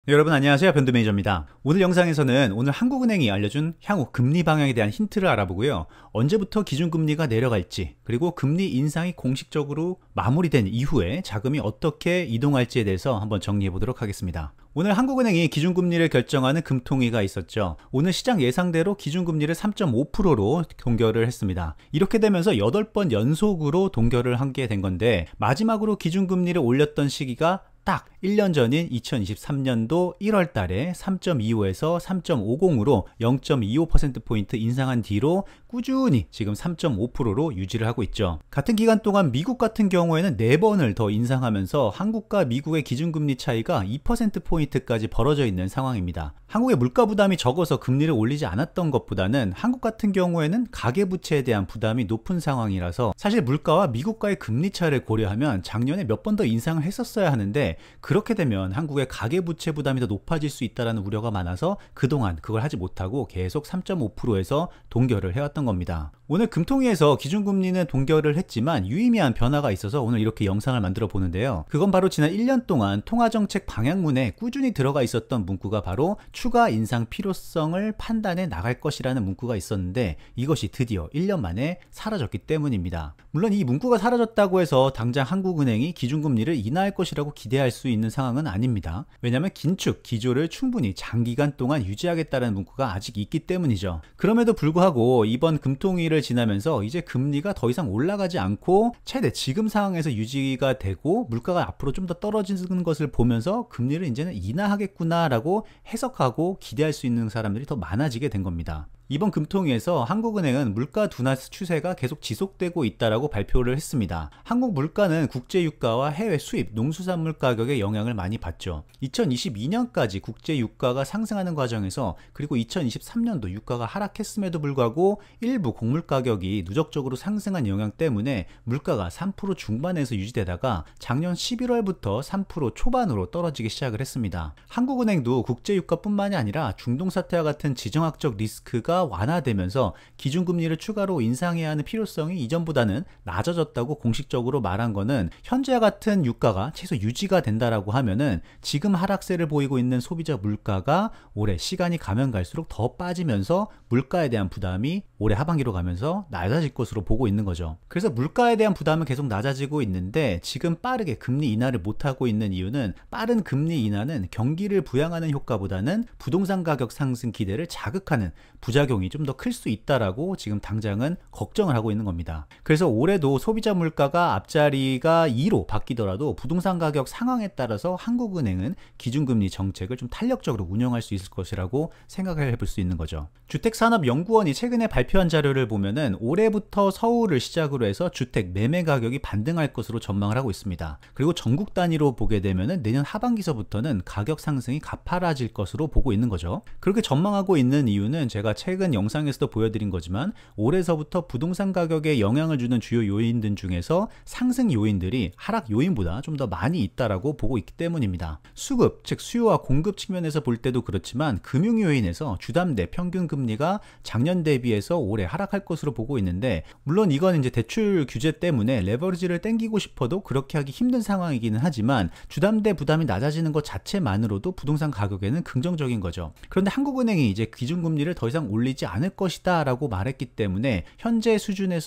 네, 여러분 안녕하세요. 변도 매니저입니다. 오늘 영상에서는 오늘 한국은행이 알려준 향후 금리 방향에 대한 힌트를 알아보고요. 언제부터 기준금리가 내려갈지, 그리고 금리 인상이 공식적으로 마무리된 이후에 자금이 어떻게 이동할지에 대해서 한번 정리해 보도록 하겠습니다. 오늘 한국은행이 기준금리를 결정하는 금통위가 있었죠. 오늘 시장 예상대로 기준금리를 3.5%로 동결을 했습니다. 이렇게 되면서 8번 연속으로 동결을 한 게 된 건데, 마지막으로 기준금리를 올렸던 시기가 딱 1년 전인 2023년도 1월 달에 3.25에서 3.50으로 0.25%포인트 인상한 뒤로 꾸준히 지금 3.5%로 유지를 하고 있죠. 같은 기간 동안 미국 같은 경우에는 4번을 더 인상하면서 한국과 미국의 기준금리 차이가 2%포인트까지 벌어져 있는 상황입니다. 한국의 물가 부담이 적어서 금리를 올리지 않았던 것보다는 한국 같은 경우에는 가계부채에 대한 부담이 높은 상황이라서 사실 물가와 미국과의 금리 차를 고려하면 작년에 몇 번 더 인상을 했었어야 하는데, 그렇게 되면 한국의 가계부채 부담이 더 높아질 수 있다는 우려가 많아서 그동안 그걸 하지 못하고 계속 3.5%에서 동결을 해왔던 겁니다. 오늘 금통위에서 기준금리는 동결을 했지만 유의미한 변화가 있어서 오늘 이렇게 영상을 만들어 보는데요. 그건 바로 지난 1년 동안 통화정책 방향문에 꾸준히 들어가 있었던 문구가 바로 추가 인상 필요성을 판단해 나갈 것이라는 문구가 있었는데, 이것이 드디어 1년 만에 사라졌기 때문입니다. 물론 이 문구가 사라졌다고 해서 당장 한국은행이 기준금리를 인하할 것이라고 기대할 수 있는 상황은 아닙니다. 왜냐하면 긴축 기조를 충분히 장기간 동안 유지하겠다는 문구가 아직 있기 때문이죠. 그럼에도 불구하고 이번 금통위를 지나면서 이제 금리가 더 이상 올라가지 않고 최대 지금 상황에서 유지가 되고 물가가 앞으로 좀 더 떨어지는 것을 보면서 금리를 이제는 인하하겠구나 라고 해석하고 기대할 수 있는 사람들이 더 많아지게 된 겁니다. 이번 금통위에서 한국은행은 물가 둔화 추세가 계속 지속되고 있다라고 발표를 했습니다. 한국 물가는 국제 유가와 해외 수입 농수산물 가격의 영향을 많이 받죠. 2022년까지 국제 유가가 상승하는 과정에서, 그리고 2023년도 유가가 하락했음에도 불구하고 일부 곡물 가격이 누적적으로 상승한 영향 때문에 물가가 3% 중반에서 유지되다가 작년 11월부터 3% 초반으로 떨어지기 시작을 했습니다. 한국은행도 국제 유가뿐만이 아니라 중동 사태와 같은 지정학적 리스크가 완화되면서 기준금리를 추가로 인상해야 하는 필요성이 이전보다는 낮아졌다고 공식적으로 말한 거는, 현재와 같은 유가가 최소 유지가 된다라고 하면은 지금 하락세를 보이고 있는 소비자 물가가 올해 시간이 가면 갈수록 더 빠지면서 물가에 대한 부담이 올해 하반기로 가면서 낮아질 것으로 보고 있는 거죠. 그래서 물가에 대한 부담은 계속 낮아지고 있는데, 지금 빠르게 금리 인하를 못하고 있는 이유는, 빠른 금리 인하는 경기를 부양하는 효과보다는 부동산 가격 상승 기대를 자극하는 부작용이 좀 더 클 수 있다라고 지금 당장은 걱정을 하고 있는 겁니다. 그래서 올해도 소비자 물가가 앞자리가 2로 바뀌더라도 부동산 가격 상황에 따라서 한국은행은 기준금리 정책을 좀 탄력적으로 운영할 수 있을 것이라고 생각을 해볼 수 있는 거죠. 주택산업연구원이 최근에 발표한 자료를 보면은 올해부터 서울을 시작으로 해서 주택 매매 가격이 반등할 것으로 전망을 하고 있습니다. 그리고 전국 단위로 보게 되면은 내년 하반기서부터는 가격 상승이 가파라질 것으로 보고 있는 거죠. 그렇게 전망하고 있는 이유는 제가 최근 영상에서도 보여드린 거지만, 올해서부터 부동산 가격에 영향을 주는 주요 요인들 중에서 상승 요인들이 하락 요인보다 좀 더 많이 있다라고 보고 있기 때문입니다. 수급, 즉 수요와 공급 측면에서 볼 때도 그렇지만, 금융 요인에서 주담대 평균 금리가 작년 대비해서 올해 하락할 것으로 보고 있는데, 물론 이건 이제 대출 규제 때문에 레버리지를 땡기고 싶어도 그렇게 하기 힘든 상황이기는 하지만, 주담대 부담이 낮아지는 것 자체만으로도 부동산 가격에는 긍정적인 거죠. 그런데 한국은행이 이제 기준금리를 더 이상 올리지 않을 것이다 라고 말했기 때문에 현재 수준의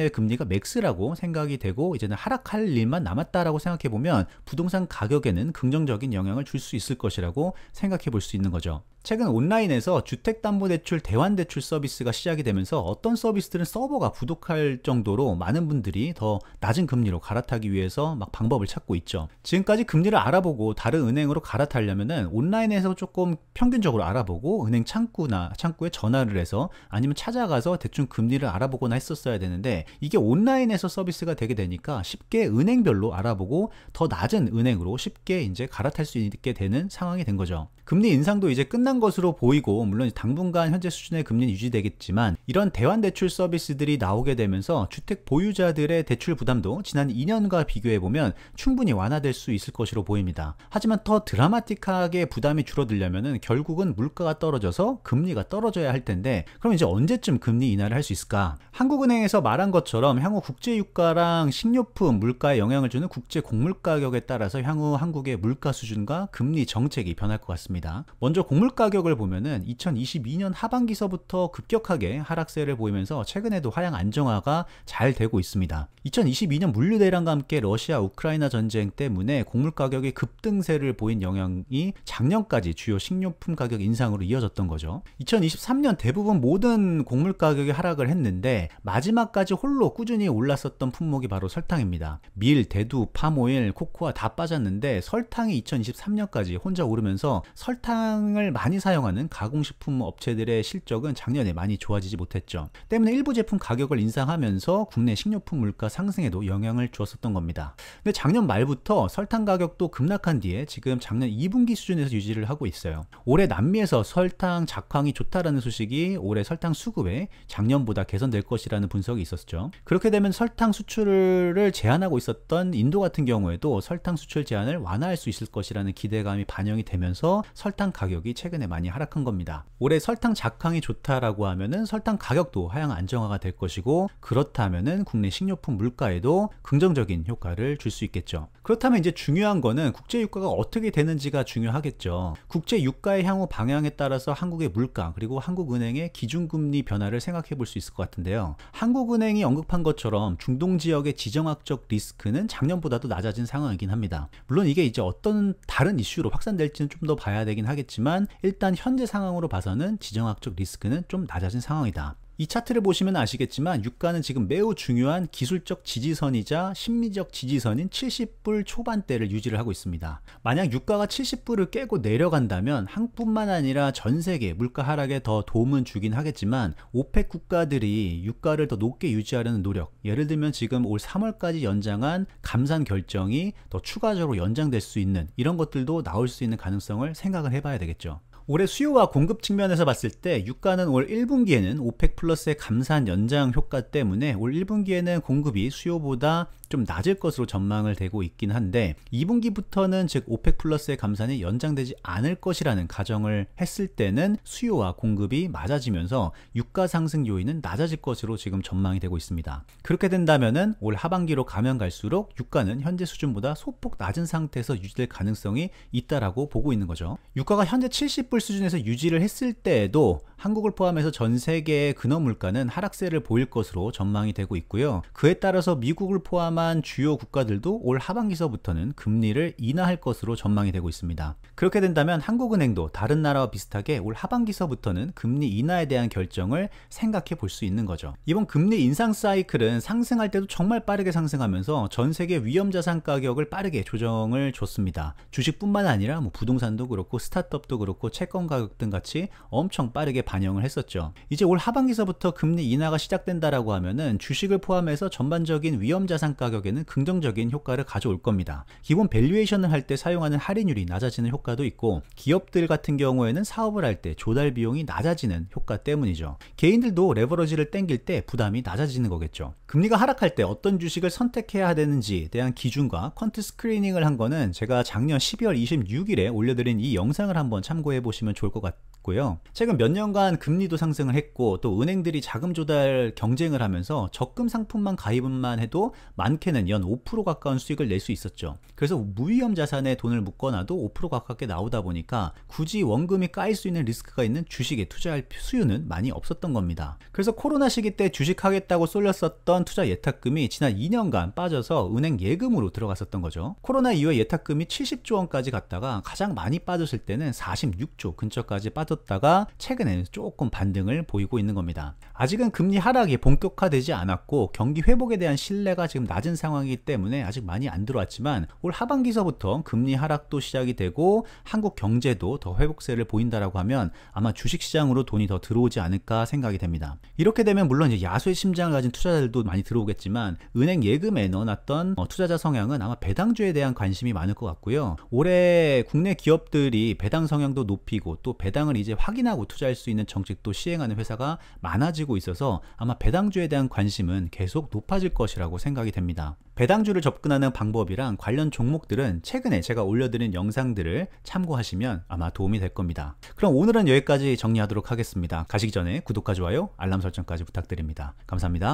금리가 맥스라고 생각이 되고 이제는 하락할 일만 남았다라고 생각해 보면 부동산 가격에는 긍정적인 영향을 줄 수 있을 것이라고 생각해 볼 수 있는 거죠. 최근 온라인에서 주택담보대출 대환대출 서비스가 시작이 되면서 어떤 서비스들은 서버가 부족할 정도로 많은 분들이 더 낮은 금리로 갈아타기 위해서 막 방법을 찾고 있죠. 지금까지 금리를 알아보고 다른 은행으로 갈아타려면은 온라인에서 조금 평균적으로 알아보고 은행 창구에 전화를 해서 아니면 찾아가서 대충 금리를 알아보거나 했었어야 되는데, 이게 온라인에서 서비스가 되게 되니까 쉽게 은행별로 알아보고 더 낮은 은행으로 쉽게 이제 갈아탈 수 있게 되는 상황이 된 거죠. 금리 인상도 이제 끝난 끝난 것으로 보이고, 물론 당분간 현재 수준의 금리는 유지되겠지만 이런 대환대출 서비스들이 나오게 되면서 주택 보유자들의 대출 부담도 지난 2년과 비교해보면 충분히 완화될 수 있을 것으로 보입니다. 하지만 더 드라마틱하게 부담이 줄어들려면 결국은 물가가 떨어져서 금리가 떨어져야 할 텐데, 그럼 이제 언제쯤 금리 인하를 할 수 있을까? 한국은행에서 말한 것처럼 향후 국제유가랑 식료품 물가에 영향을 주는 국제 곡물 가격에 따라서 향후 한국의 물가 수준과 금리 정책이 변할 것 같습니다. 먼저 곡물 가격을 보면은 2022년 하반기서부터 급격하게 하락세를 보이면서 최근에도 하향 안정화가 잘 되고 있습니다. 2022년 물류 대란과 함께 러시아 우크라이나 전쟁 때문에 곡물 가격이 급등세를 보인 영향이 작년까지 주요 식료품 가격 인상으로 이어졌던 거죠. 2023년 대부분 모든 곡물 가격이 하락을 했는데 마지막까지 홀로 꾸준히 올랐었던 품목이 바로 설탕입니다. 밀, 대두, 파모일, 코코아 다 빠졌는데 설탕이 2023년까지 혼자 오르면서 설탕을 많이 사용하는 가공식품 업체들의 실적은 작년에 많이 좋아지지 못했죠. 때문에 일부 제품 가격을 인상하면서 국내 식료품 물가 상승에도 영향을 주었었던 겁니다. 근데 작년 말부터 설탕 가격도 급락한 뒤에 지금 작년 2분기 수준에서 유지를 하고 있어요. 올해 남미에서 설탕 작황이 좋다라는 소식이 올해 설탕 수급에 작년보다 개선될 것이라는 분석이 있었죠. 그렇게 되면 설탕 수출을 제한하고 있었던 인도 같은 경우에도 설탕 수출 제한을 완화할 수 있을 것이라는 기대감이 반영이 되면서 설탕 가격이 최근에 많이 하락한 겁니다. 올해 설탕 작황이 좋다라고 하면은 설탕 가격도 하향 안정화가 될 것이고, 그렇다면은 국내 식료품 물가에도 긍정적인 효과를 줄 수 있겠죠. 그렇다면 이제 중요한 거는 국제 유가가 어떻게 되는지가 중요하겠죠. 국제 유가의 향후 방향에 따라서 한국의 물가 그리고 한국은행의 기준금리 변화를 생각해 볼 수 있을 것 같은데요. 한국은행이 언급한 것처럼 중동 지역의 지정학적 리스크는 작년보다도 낮아진 상황이긴 합니다. 물론 이게 이제 어떤 다른 이슈로 확산될지는 좀 더 봐야 되긴 하겠지만 일단 현재 상황으로 봐서는 지정학적 리스크는 좀 낮아진 상황이다. 이 차트를 보시면 아시겠지만 유가는 지금 매우 중요한 기술적 지지선이자 심리적 지지선인 70불 초반대를 유지를 하고 있습니다. 만약 유가가 70불을 깨고 내려간다면 한국뿐만 아니라 전 세계 물가 하락에 더 도움은 주긴 하겠지만 오펙 국가들이 유가를 더 높게 유지하려는 노력, 예를 들면 지금 올 3월까지 연장한 감산 결정이 더 추가적으로 연장될 수 있는 이런 것들도 나올 수 있는 가능성을 생각을 해봐야 되겠죠. 올해 수요와 공급 측면에서 봤을 때 유가는 올 1분기에는 오펙 플러스의 감산 연장 효과 때문에 올 1분기에는 공급이 수요보다 좀 낮을 것으로 전망을 되고 있긴 한데 2분기부터는 즉 오펙 플러스의 감산이 연장되지 않을 것이라는 가정을 했을 때는 수요와 공급이 맞아지면서 유가 상승 요인은 낮아질 것으로 지금 전망이 되고 있습니다. 그렇게 된다면은 올 하반기로 가면 갈수록 유가는 현재 수준보다 소폭 낮은 상태에서 유지될 가능성이 있다라고 보고 있는 거죠. 유가가 현재 70불 수준에서 유지를 했을 때에도 한국을 포함해서 전 세계의 근원 물가는 하락세를 보일 것으로 전망이 되고 있고요. 그에 따라서 미국을 포함한 주요 국가들도 올 하반기서부터는 금리를 인하할 것으로 전망이 되고 있습니다. 그렇게 된다면 한국은행도 다른 나라와 비슷하게 올 하반기서부터는 금리 인하에 대한 결정을 생각해 볼 수 있는 거죠. 이번 금리 인상 사이클은 상승할 때도 정말 빠르게 상승하면서 전 세계 위험자산 가격을 빠르게 조정을 줬습니다. 주식뿐만 아니라 부동산도 그렇고 스타트업도 그렇고 채권 가격 등 같이 엄청 빠르게 반영을 했었죠. 이제 올 하반기서부터 금리 인하가 시작된다라고 하면은 주식을 포함해서 전반적인 위험자산 가격에는 긍정적인 효과를 가져올 겁니다. 기본 밸류에이션을 할 때 사용하는 할인율이 낮아지는 효과도 있고, 기업들 같은 경우에는 사업을 할 때 조달 비용이 낮아지는 효과 때문이죠. 개인들도 레버러지를 땡길 때 부담이 낮아지는 거겠죠. 금리가 하락할 때 어떤 주식을 선택해야 되는지에 대한 기준과 퀀트 스크리닝을 한 거는 제가 작년 12월 26일에 올려드린 이 영상을 한번 참고해 보시면 좋을 것 같고요. 최근 몇 년간 금리도 상승을 했고 또 은행들이 자금 조달 경쟁을 하면서 적금 상품만 가입만 해도 많게는 연 5% 가까운 수익을 낼 수 있었죠. 그래서 무위험 자산에 돈을 묶어놔도 5% 가깝게 나오다 보니까 굳이 원금이 까일 수 있는 리스크가 있는 주식에 투자할 수요는 많이 없었던 겁니다. 그래서 코로나 시기 때 주식하겠다고 쏠렸었던 투자 예탁금이 지난 2년간 빠져서 은행 예금으로 들어갔었던 거죠. 코로나 이후에 예탁금이 70조 원까지 갔다가 가장 많이 빠졌을 때는 46조 근처까지 빠졌다가 최근에는 조금 반등을 보이고 있는 겁니다. 아직은 금리 하락이 본격화되지 않았고 경기 회복에 대한 신뢰가 지금 낮은 상황이기 때문에 아직 많이 안 들어왔지만 올 하반기서부터 금리 하락도 시작이 되고 한국 경제도 더 회복세를 보인다라고 하면 아마 주식시장으로 돈이 더 들어오지 않을까 생각이 됩니다. 이렇게 되면 물론 이제 야수의 심장을 가진 투자자들도 많이 들어오겠지만 은행 예금에 넣어놨던 투자자 성향은 아마 배당주에 대한 관심이 많을 것 같고요. 올해 국내 기업들이 배당 성향도 높이고 또 배당을 이제 확인하고 투자할 수 있는 정책도 시행하는 회사가 많아지고 있어서 아마 배당주에 대한 관심은 계속 높아질 것이라고 생각이 됩니다. 배당주를 접근하는 방법이랑 관련 종목들은 최근에 제가 올려드린 영상들을 참고하시면 아마 도움이 될 겁니다. 그럼 오늘은 여기까지 정리하도록 하겠습니다. 가시기 전에 구독과 좋아요, 알람 설정까지 부탁드립니다. 감사합니다.